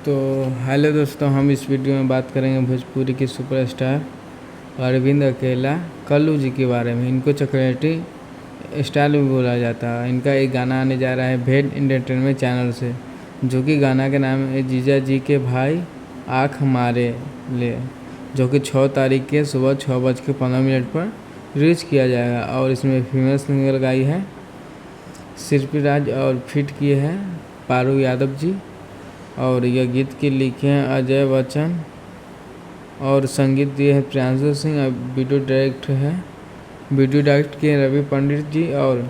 तो हेलो दोस्तों, हम इस वीडियो में बात करेंगे भोजपुरी के सुपरस्टार अरविंद अकेला कल्लू जी के बारे में। इनको चक्रवर्ती स्टाइल भी बोला जाता है। इनका एक गाना आने जा रहा है भेद एंटरटेनमेंट चैनल से, जो कि गाना का नाम है जीजा जी के भाई आँख मारे ले, जो कि 6 तारीख के सुबह 6:15 पर रिलीज किया जाएगा। और इसमें फीमेल सिंगर गाई है शिल्पीराज और फिट किए हैं पारू यादव जी। और यह गीत के लिखे हैं अजय बच्चन और संगीत दिए हैं प्रियांशु सिंह। और वीडियो डायरेक्ट किए हैं रवि पंडित जी और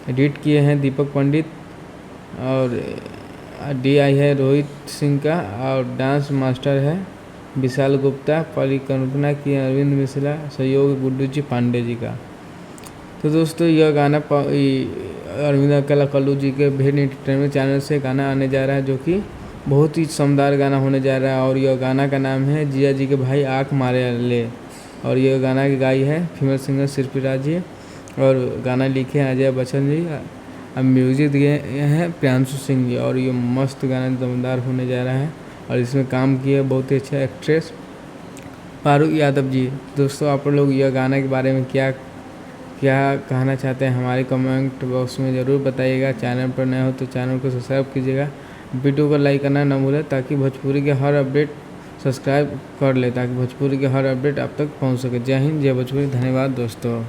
एडिट किए हैं दीपक पंडित। और DI है रोहित सिंह का और डांस मास्टर है विशाल गुप्ता। परिकल्पना की अरविंद मिश्रा, सहयोग गुड्डू जी पांडे जी का। तो दोस्तों, यह गाना अरविंद अकेला कल्लू जी के भेद एंटरटेनमेंट चैनल से गाना आने जा रहा है, जो कि बहुत ही शानदार गाना होने जा रहा है। और यह गाना का नाम है जिया जी के भाई आँख मारे ले। और यह गाना की गाई है फीमेल सिंगर शिल्पीराज जी और गाना लिखे हैं अजय बच्चन जी। अब म्यूज़िक दिए हैं प्रियांशु सिंह जी। और ये मस्त गाना दमदार होने जा रहा है। और इसमें काम किए बहुत ही अच्छा एक्ट्रेस पारू यादव जी। दोस्तों, आप लोग यह गाना के बारे में क्या कहना चाहते हैं हमारे कमेंट बॉक्स में ज़रूर बताइएगा। चैनल पर नए हो तो चैनल को सब्सक्राइब कीजिएगा, वीडियो को लाइक करना ना भूलें, ताकि भोजपुरी के हर अपडेट सब्सक्राइब कर ले, ताकि भोजपुरी के हर अपडेट आप तक पहुंच सके। जय हिंद, जय भोजपुरी। धन्यवाद दोस्तों।